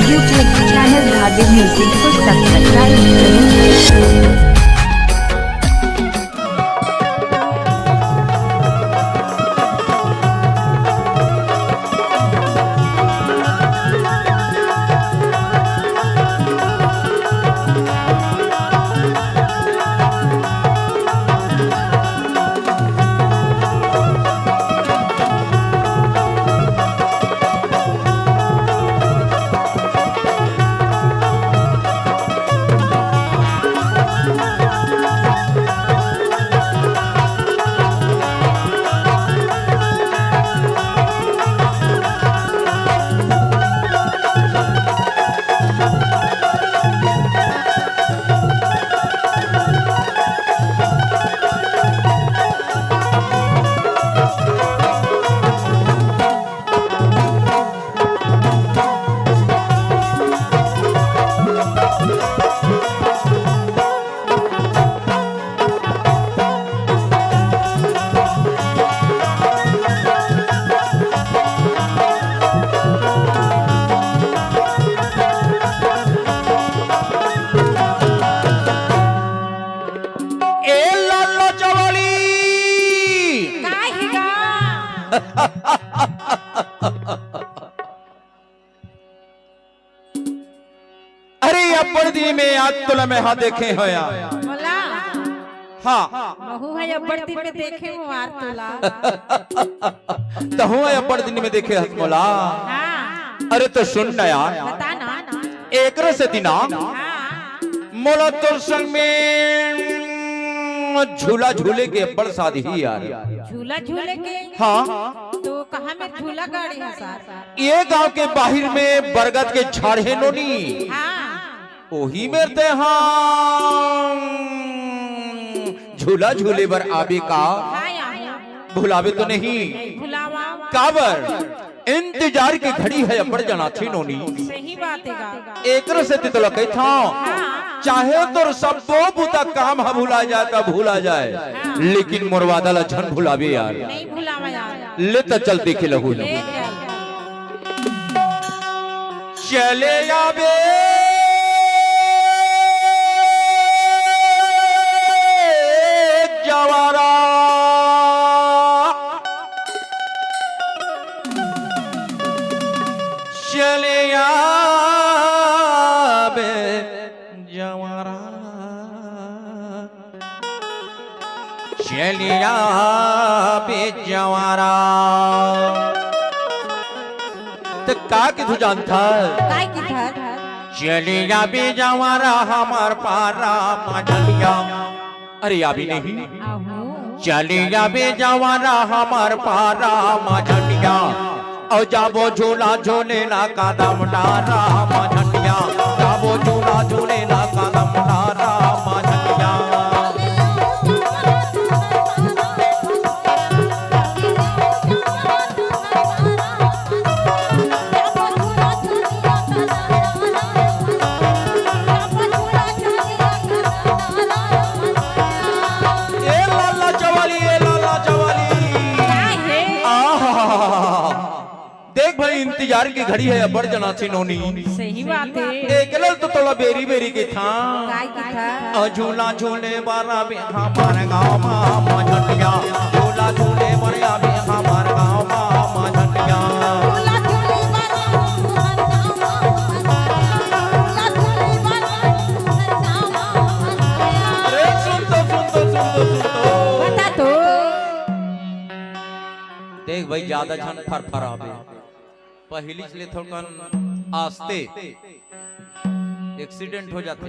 YouTube channel धागे music को subscribe करें। अरे अब्बर दी में आज तुला में हाँ देखे हो या बोला हाँ महू है अब्बर दिन में देखे हो आर तोला तो हूँ अब्बर दिन में देखे हसमोला। हाँ अरे तो सुन ना यार, बता ना एक से दिना हाँ मोला तो संग में झूला झूले के अब्बर शादी ही यार। झूला झूले के हाँ तो कहाँ में झूला गाड़ी है सार ये गांव के बाहर में बरगद के झाड़ है नोनी, हाँ ओही में ते हाँ झूला झूले बर आबे का हाँ यार भुलावे तो नहीं भुलावा काबर इंतजार की घड़ी है अब्बर जना थी नोनी। सही बात है एक से तो लगे था चाहे तो सब बुता काम हा भुला जाए तो भूला जाए, लेकिन मुरवादा ला झन भुलावे यार। नहीं भुलावा यार ले तो चल देखे लहू ले चले आबे जवारा चले आबे जवारा चले आबे जवारा। तो का कि तू जानता काय की था चले आबे जवारा हमार पारा मझलिया। अरे अभी नहीं आहू चले आबे जवारा हमार पारा मझलिया और जाबो झूला झूले ना कदम डारा मझलिया, जाबो झूला झूले ना कदम डारा मझलिया। ए लाला चवाली ए लाला चवाली काय है आहा देख भाई इंतजार की घड़ी है अब्बर जना थी नोनी। सही बात है एक लल तो तोला बेरी बेरी के था काय की था झूला झूले बारा भी हमारे गाँव माँ झटिया, झूला झूले बरिया भी हमारे गाँव माँ झटिया। अरे सुन तो बता तो देख भाई ज्यादा झन फर आवे पहली चले थोड़कन आस्ते एक्सीडेंट हो जाते।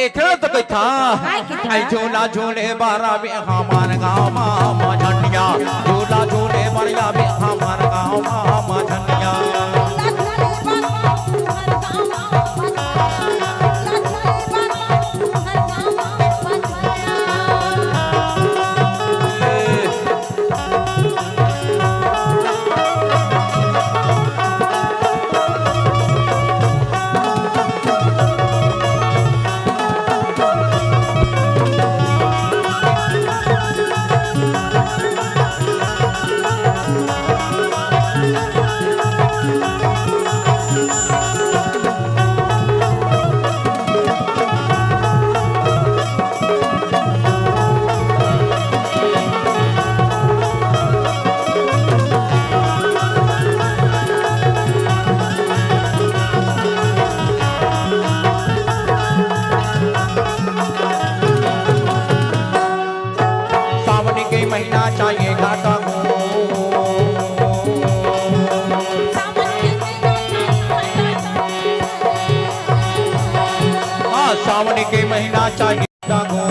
एकरा तो कही था आई झूला झूले बारा भी हमारे गाँव माँ झटिया, झूला झूले बरिया भी हमारे गाँव माँ झटिया। चाहिए जागो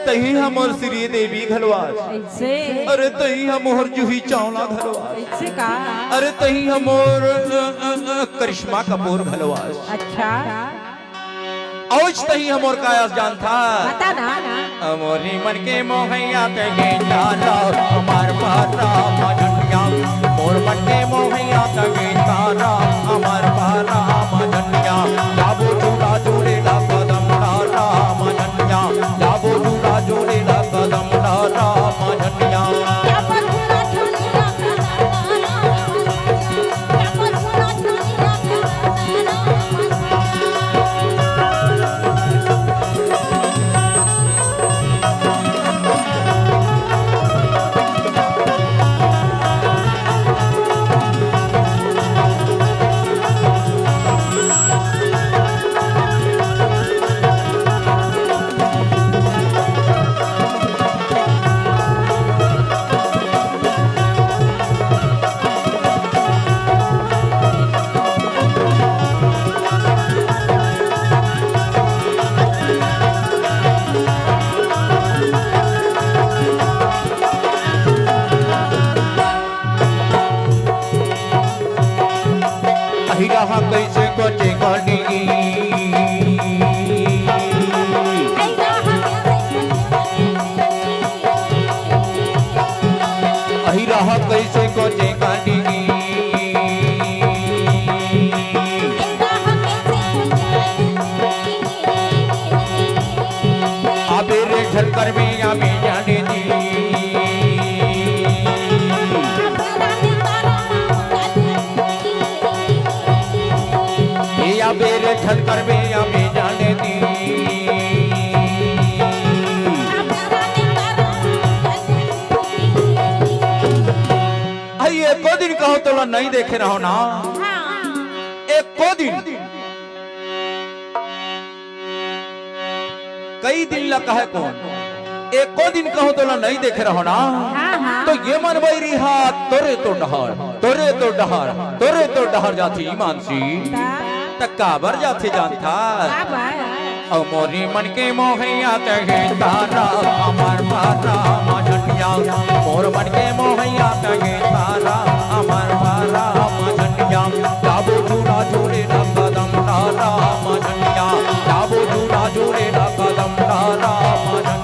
तही हमर श्री देवी घलवास ऐसे अरे तही हमोर जूही चावला घलवास ऐसे का अरे तही हमोर करिश्मा कपूर घलवास अच्छा औज तही हमोर कायास जान था बता ना अमोरी मन के मोहैया ते गे तारा हमार पारा मजनिया मोर मन के मोहैया ते गे तारा हमार पारा मजनिया जाबो चूड़ा जोड़े ला कदम तारा मजनिया जाबो चूड़ा जोड़े ला कदम तारा मजनिया रहा कैसे कोचे कोडी अही रहा कैसे कोचे कोडी आबे रे झलकर में आबे जाने दी बेरे झलकर में हमें जाने दी आई एको दिन कहो तो नहीं देखे रहो ना एको दिन कई दिन लगा है कौन एको दिन कहो तो नहीं देखे रहो ना तो ये मन बैरी हाथ तोरे तो डहर तोरे तो डहर तोरे तो डहर जाती मानसी काबर जाते जानता और मोरी मन के मोहैया तगे तारा अमर पारा मजनिया मोर मन के मोहैया तगे तारा अमर पारा मजनिया जाबो चूड़ा जोड़े ना कदम तारा मजनिया जाबो चूड़ा जोड़े ना कदम तारा मजनिया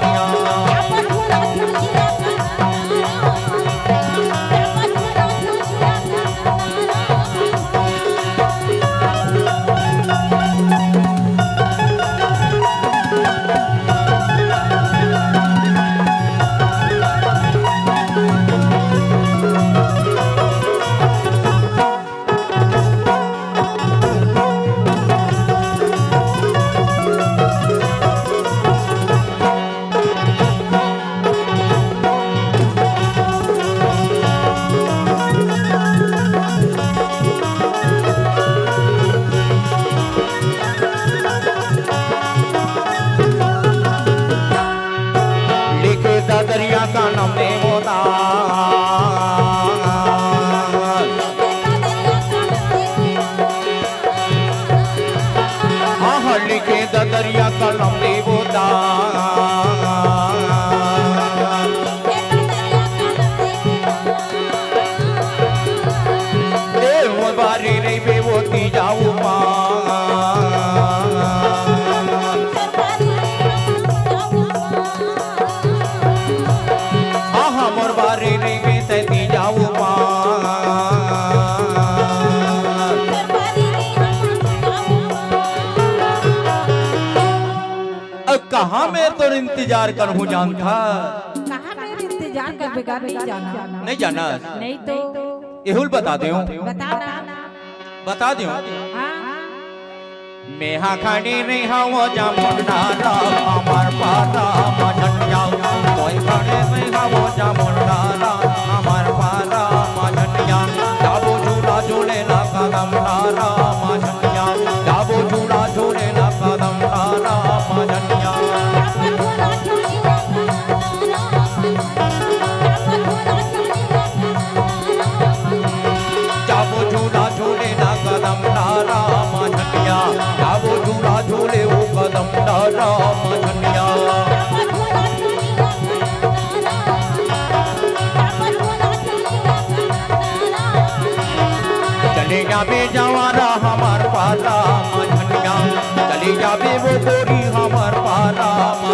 दरिया का नाम दे मोदा हाँ लिखे दरिया का नाम दे मोदा बारी रे बे होती जाऊ कहाँ मैं तो इंतजार करूँ जान था कहाँ मैं इंतजार कर बेकार नहीं जाना नहीं जाना नहीं तो एहुल बता दे बता दे मैं हाँ खड़ी नहीं हाँ जा मुन्ना हमार पारा मजनिया कोई खड़े नहीं हाँ जा मुन्ना हमार पारा मजनिया जाबो झूला झूले ना कदम तारा मजनिया जाबो झूला झूले ना कदम तारा मजनिया झनिया चले जाबे जवाना हमार पारा झनिया चले जाबे वो गोरी हमार पारा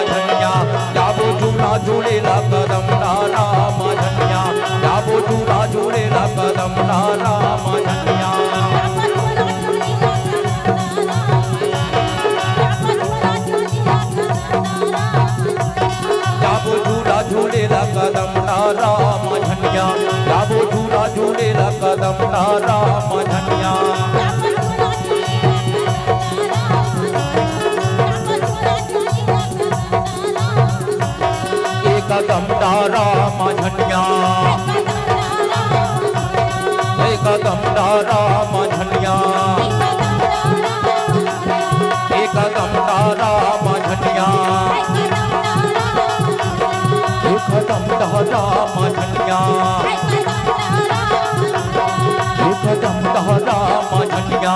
झनिया जाबो झूला झूलेला कदम डाला झनिया जाबो झूला झूलेला कदम डाला झनिया जाबो झूला झूलेला कदम डाला झनिया जाबो झूला झूलेला कदम डाला झनिया कदम डारा झनिया कदम डारा झनिया कदम डारा झनिया कदम डारा झनिया कदम डारा झनिया